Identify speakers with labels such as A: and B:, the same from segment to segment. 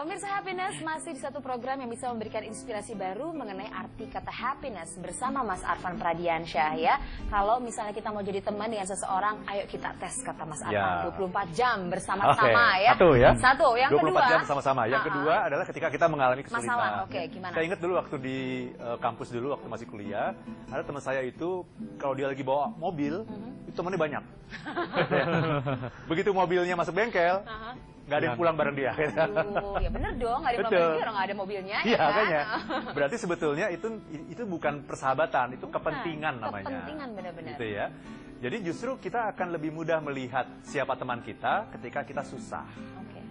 A: Pemirsa Happiness masih di satu program yang bisa memberikan inspirasi baru mengenai arti kata happiness bersama Mas Arfan Pradiansyah ya. Kalau misalnya kita mau jadi teman dengan seseorang, ayo kita tes kata Mas Arfan. 24 jam bersama-sama ya.
B: Satu ya.
A: Satu. Yang
B: 24
A: kedua,
B: jam sama-sama. Yang kedua adalah ketika kita mengalami kesulitan.
A: masalah. Oke, gimana?
B: Saya ingat dulu waktu di kampus dulu waktu masih kuliah, ada teman saya itu kalau dia lagi bawa mobil, itu temannya banyak. Begitu mobilnya masuk bengkel, nggak ada yang pulang bareng dia.
A: Ya bener dong, nggak ada yang pulang bareng dia, orang nggak ada mobilnya.
B: Iya,
A: kan?
B: makanya. Berarti sebetulnya itu bukan persahabatan, itu kepentingan namanya.
A: Kepentingan benar-benar.
B: Gitu ya. Jadi justru kita akan lebih mudah melihat siapa teman kita ketika kita susah.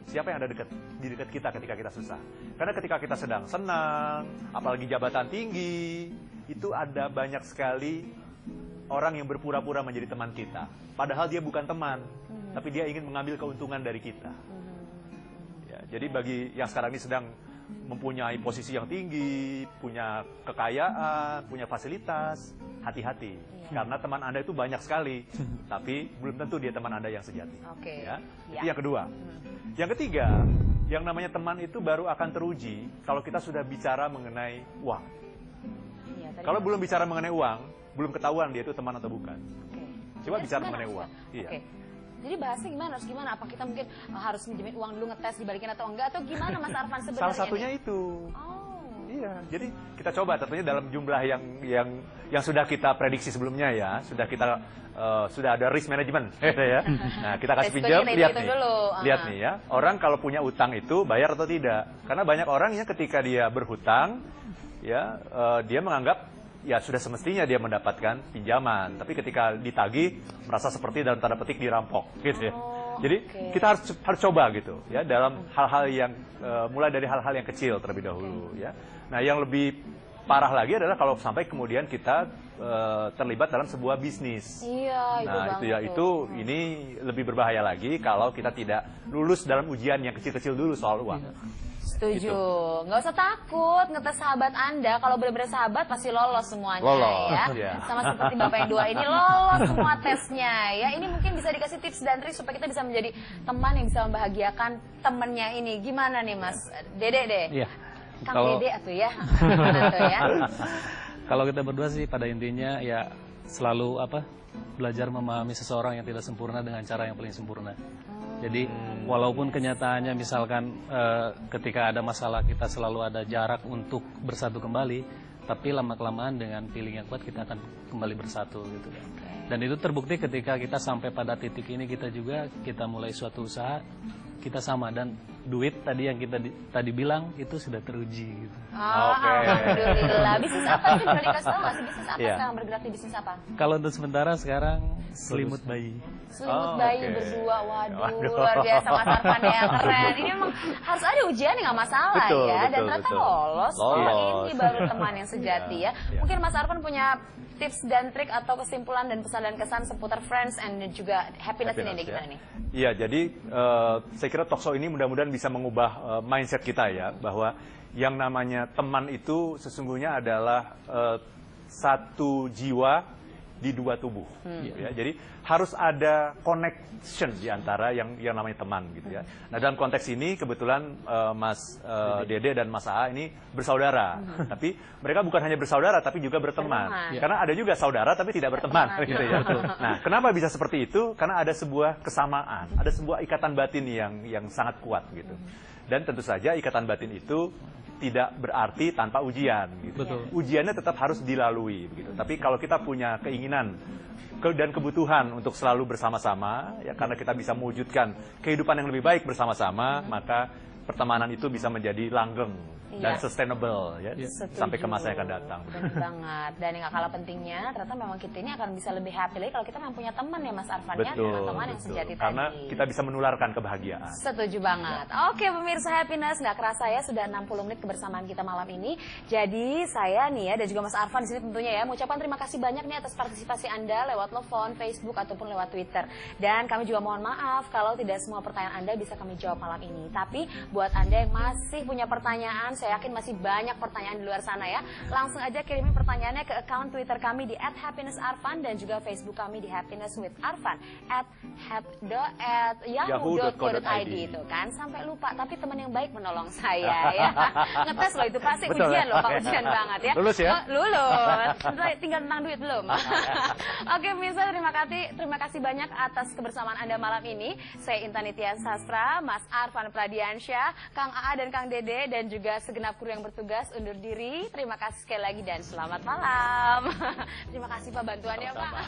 B: Siapa yang ada di dekat kita ketika kita susah. Karena ketika kita sedang senang, apalagi jabatan tinggi, itu ada banyak sekali orang yang berpura-pura menjadi teman kita. Padahal dia bukan teman, tapi dia ingin mengambil keuntungan dari kita. Ya, jadi bagi yang sekarang ini sedang mempunyai posisi yang tinggi, punya kekayaan, punya fasilitas, hati-hati. Karena teman Anda itu banyak sekali, tapi belum tentu dia teman Anda yang sejati. Ya? Itu yang kedua. Yang ketiga, yang namanya teman itu baru akan teruji kalau kita sudah bicara mengenai uang. Kalau belum bicara mengenai uang, belum ketahuan dia itu teman atau bukan. Coba bicara mengenai uang. Iya.
A: Jadi bahasnya gimana? Harus gimana? Apa kita mungkin harus minjemin uang dulu, ngetes dibalikin atau enggak? Atau gimana Mas Arfan sebenarnya?
B: Salah satunya itu. Iya, jadi kita coba tentunya dalam jumlah yang sudah kita prediksi sebelumnya ya, sudah ada risk management ya. Nah, kita kasih pinjam, lihat nih ya. Orang kalau punya utang itu bayar atau tidak? Karena banyak orang yang ketika dia berhutang ya, dia menganggap ya sudah semestinya dia mendapatkan pinjaman, tapi ketika ditagih merasa seperti dalam tanda petik dirampok gitu ya. Jadi kita harus coba gitu ya dalam hal-hal yang mulai dari hal-hal yang kecil terlebih dahulu ya. Nah, yang lebih parah lagi adalah kalau sampai kemudian kita terlibat dalam sebuah bisnis. Nah, ini lebih berbahaya lagi kalau kita tidak lulus dalam ujian yang kecil-kecil dulu soal uang.
A: Setuju, nggak usah takut ngetes sahabat Anda. Kalau benar-benar sahabat pasti lolos semuanya ya. Sama seperti Bapak yang dua ini lolos semua tesnya ya. Ini mungkin bisa dikasih tips dan trik supaya kita bisa menjadi teman yang bisa membahagiakan temennya ini. Gimana nih Mas Dede deh?
C: Iya.
A: Kang Dede atuh ya.
C: Kalau kita berdua sih pada intinya ya selalu belajar memahami seseorang yang tidak sempurna dengan cara yang paling sempurna. Jadi walaupun kenyataannya misalkan ketika ada masalah kita selalu ada jarak untuk bersatu kembali, tapi lama-kelamaan dengan feeling yang kuat kita akan kembali bersatu gitu kan. Dan itu terbukti ketika kita sampai pada titik ini kita mulai suatu usaha, kita sama dan duit tadi yang kita tadi bilang itu sudah teruji gitu.
A: Alhamdulillah. Bisnis apa sih? Boleh dikasih tahu nggak sih bisnis apa sekarang, bergerak di bisnis apa?
C: Kalau untuk sementara sekarang selimut bayi.
A: Selimut bayi berdua, waduh luar biasa Mas Arfan ya, keren. Ini memang harus ada ujian nggak masalah ya, dan ternyata lolos. Ini baru teman yang sejati ya. Mungkin Mas Arfan punya tips dan trik atau kesimpulan dan pesan dan kesan seputar friends and juga happiness ini kita nih.
B: Iya, jadi saya kira talkshow ini mudah-mudahan bisa mengubah mindset kita ya, bahwa yang namanya teman itu sesungguhnya adalah satu jiwa di dua tubuh. Ya. Jadi harus ada connection di antara yang namanya teman gitu ya. Nah, dalam konteks ini kebetulan Mas Dede dan Mas AA ini bersaudara. Tapi mereka bukan hanya bersaudara tapi juga berteman. Karena ada juga saudara tapi tidak berteman gitu ya. Nah, kenapa bisa seperti itu? Karena ada sebuah kesamaan, ada sebuah ikatan batin yang sangat kuat gitu. Dan tentu saja ikatan batin itu tidak berarti tanpa ujian gitu. Ujiannya tetap harus dilalui begitu. Tapi kalau kita punya keinginan dan kebutuhan untuk selalu bersama-sama ya, karena kita bisa mewujudkan kehidupan yang lebih baik bersama-sama, maka pertemanan itu bisa menjadi langgeng dan sustainable ya, sampai ke masa yang akan datang.
A: Benar banget. Dan yang gak kalah pentingnya, ternyata memang kita ini akan bisa lebih happy lagi kalau kita memang punya teman ya Mas Arfan ya, teman-teman yang sejati
B: karena
A: tadi.
B: Kita bisa menularkan kebahagiaan.
A: Setuju banget. Oke pemirsa Happiness, nggak kerasa ya sudah 60 menit kebersamaan kita malam ini. Jadi saya nih ya dan juga Mas Arfan di sini tentunya ya mengucapkan terima kasih banyak nih atas partisipasi Anda lewat telepon, Facebook ataupun lewat Twitter. Dan kami juga mohon maaf kalau tidak semua pertanyaan Anda bisa kami jawab malam ini. Tapi buat buat Anda yang masih punya pertanyaan, saya yakin masih banyak pertanyaan di luar sana ya. Langsung aja kirimin pertanyaannya ke account Twitter kami di @happinessarfan dan juga Facebook kami di happinesswitharfan @yahoo.co.id itu kan. Sampai lupa, tapi teman yang baik menolong saya ya. Ngetes loh itu pasti ujian loh Pak, ujian banget ya.
B: Lulus ya?
A: Lulus. Tinggal tentang duit belum. Oke pemirsa, terima kasih banyak atas kebersamaan Anda malam ini. Saya Intan Nitya Sastra, Mas Arfan Pradiansyah, Kang AA dan Kang Dede, dan juga segenap kru yang bertugas undur diri. Terima kasih sekali lagi dan selamat malam. Terima kasih Pak bantuannya Pak.